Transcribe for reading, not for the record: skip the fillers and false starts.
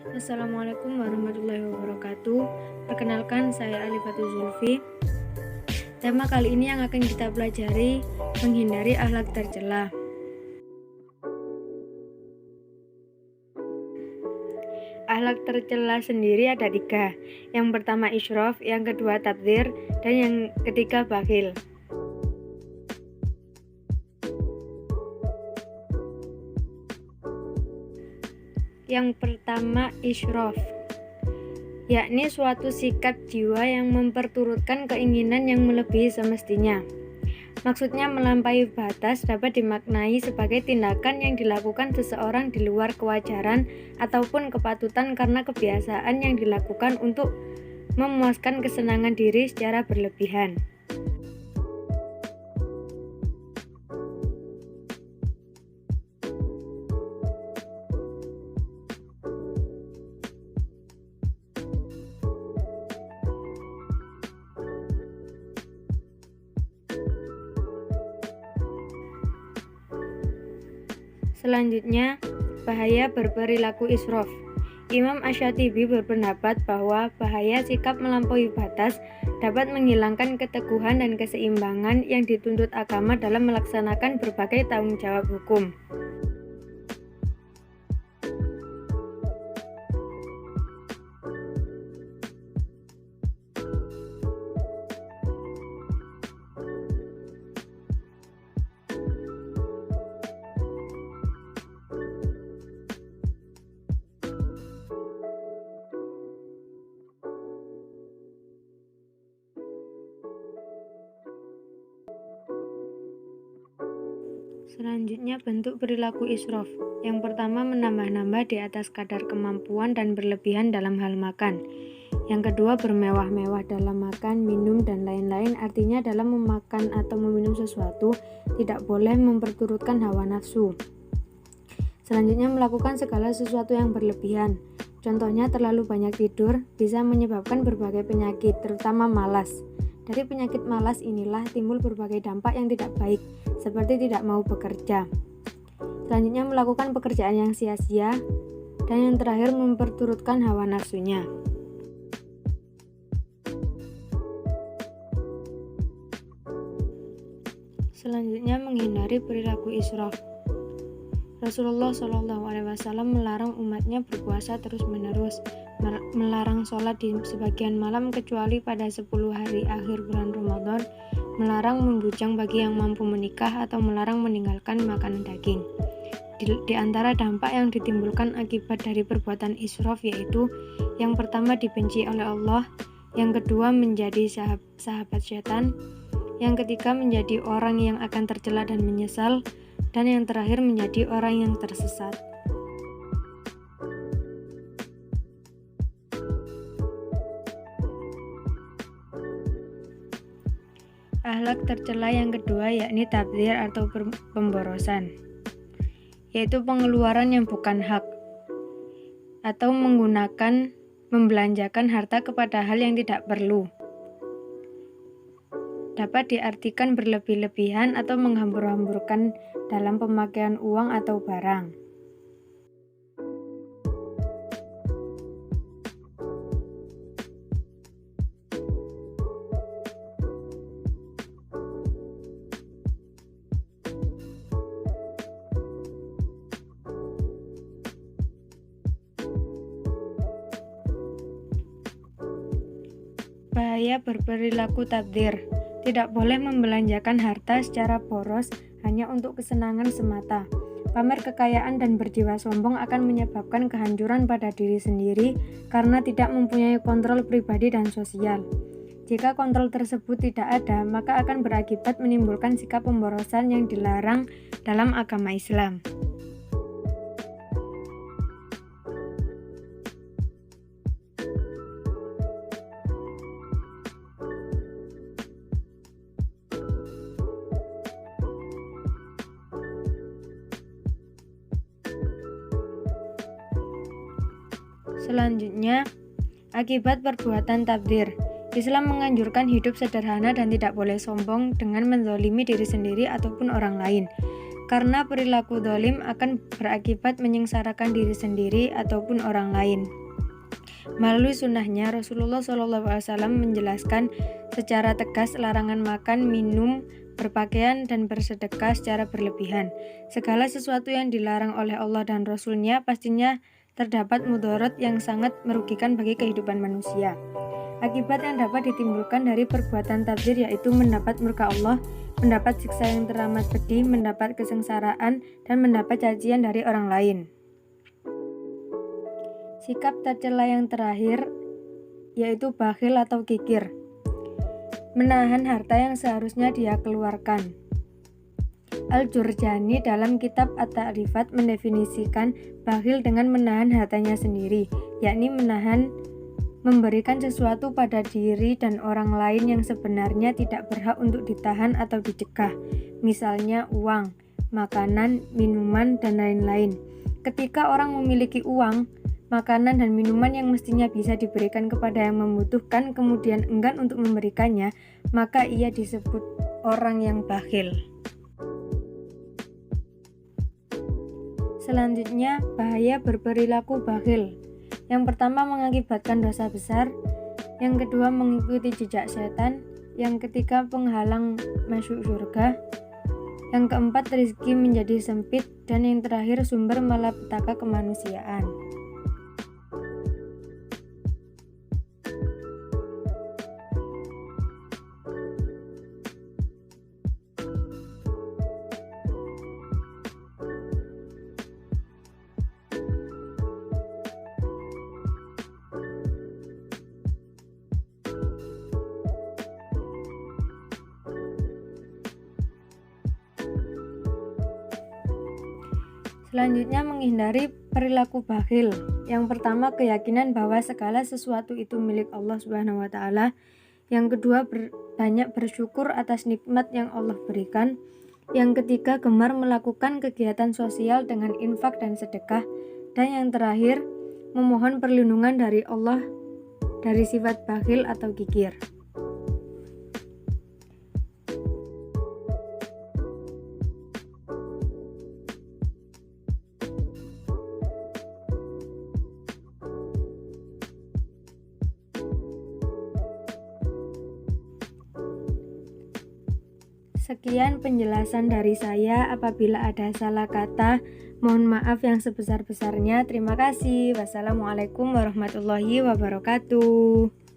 Assalamualaikum warahmatullahi wabarakatuh. Perkenalkan, saya Alifatul Zulfi. Tema kali ini yang akan kita pelajari menghindari akhlak tercela. Akhlak tercela sendiri ada 3. Yang pertama israf, yang kedua tabdzir, dan yang ketiga bakhil. Yang pertama israf, yakni suatu sikap jiwa yang memperturutkan keinginan yang melebihi semestinya. Maksudnya melampaui batas dapat dimaknai sebagai tindakan yang dilakukan seseorang di luar kewajaran ataupun kepatutan karena kebiasaan yang dilakukan untuk memuaskan kesenangan diri secara berlebihan. Selanjutnya, bahaya berperilaku israf. Imam Asy-Syatibi berpendapat bahwa bahaya sikap melampaui batas dapat menghilangkan keteguhan dan keseimbangan yang dituntut agama dalam melaksanakan berbagai tanggung jawab hukum. Selanjutnya, bentuk perilaku israf. Yang pertama, menambah-nambah di atas kadar kemampuan dan berlebihan dalam hal makan. Yang kedua, bermewah-mewah dalam makan, minum, dan lain-lain. Artinya dalam memakan atau meminum sesuatu tidak boleh memperturutkan hawa nafsu. Selanjutnya, melakukan segala sesuatu yang berlebihan. Contohnya, terlalu banyak tidur bisa menyebabkan berbagai penyakit, terutama malas. Dari penyakit malas inilah timbul berbagai dampak yang tidak baik, seperti tidak mau bekerja. Selanjutnya, melakukan pekerjaan yang sia-sia. Dan yang terakhir, memperturutkan hawa nafsunya. Selanjutnya, menghindari perilaku israf. Rasulullah SAW melarang umatnya berpuasa terus-menerus, melarang sholat di sebagian malam kecuali pada 10 hari akhir bulan Ramadan, melarang membujang bagi yang mampu menikah atau melarang meninggalkan makanan daging. Di antara dampak yang ditimbulkan akibat dari perbuatan israf yaitu yang pertama dibenci oleh Allah, yang kedua menjadi sahabat setan, yang ketiga menjadi orang yang akan tercela dan menyesal, dan yang terakhir menjadi orang yang tersesat. Akhlak tercela yang kedua yakni tabdzir atau pemborosan, yaitu pengeluaran yang bukan hak atau membelanjakan harta kepada hal yang tidak perlu. Dapat diartikan berlebih-lebihan atau menghambur-hamburkan dalam pemakaian uang atau barang. Bahaya berperilaku tabdzir. Tidak boleh membelanjakan harta secara boros hanya untuk kesenangan semata. Pamer kekayaan dan berjiwa sombong akan menyebabkan kehancuran pada diri sendiri karena tidak mempunyai kontrol pribadi dan sosial. Jika kontrol tersebut tidak ada, maka akan berakibat menimbulkan sikap pemborosan yang dilarang dalam agama Islam. Selanjutnya, akibat perbuatan tabdzir. Islam menganjurkan hidup sederhana dan tidak boleh sombong dengan menzalimi diri sendiri ataupun orang lain. karena perilaku zalim akan berakibat menyengsarakan diri sendiri ataupun orang lain. Melalui sunnahnya, Rasulullah SAW menjelaskan secara tegas larangan makan, minum, berpakaian, dan bersedekah secara berlebihan. Segala sesuatu yang dilarang oleh Allah dan Rasul-Nya pastinya terdapat mudarat yang sangat merugikan bagi kehidupan manusia. Akibat yang dapat ditimbulkan dari perbuatan tabdzir yaitu mendapat murka Allah, mendapat siksa yang teramat pedih, mendapat kesengsaraan, dan mendapat cacian dari orang lain. Sikap tercela yang terakhir yaitu bakhil atau kikir, menahan harta yang seharusnya dia keluarkan. Al-Jurjani dalam kitab At-Ta'rifat mendefinisikan bakhil dengan menahan hartanya sendiri, yakni memberikan sesuatu pada diri dan orang lain yang sebenarnya tidak berhak untuk ditahan atau dicegah, misalnya uang, makanan, minuman, dan lain-lain. Ketika orang memiliki uang, makanan, dan minuman yang mestinya bisa diberikan kepada yang membutuhkan kemudian enggan untuk memberikannya, maka ia disebut orang yang bakhil. Selanjutnya, bahaya berperilaku bakhil. Yang pertama, mengakibatkan dosa besar. Yang kedua, mengikuti jejak setan. Yang ketiga, penghalang masuk surga. Yang keempat, rezeki menjadi sempit. Dan yang terakhir, sumber malapetaka kemanusiaan. Selanjutnya, menghindari perilaku bakhil. Yang pertama, keyakinan bahwa segala sesuatu itu milik Allah Subhanahu wa taala. Yang kedua, banyak bersyukur atas nikmat yang Allah berikan. Yang ketiga, gemar melakukan kegiatan sosial dengan infak dan sedekah. Dan yang terakhir, memohon perlindungan dari Allah dari sifat bakhil atau kikir. Sekian penjelasan dari saya. Apabila ada salah kata, mohon maaf yang sebesar-besarnya. Terima kasih. Wassalamualaikum warahmatullahi wabarakatuh.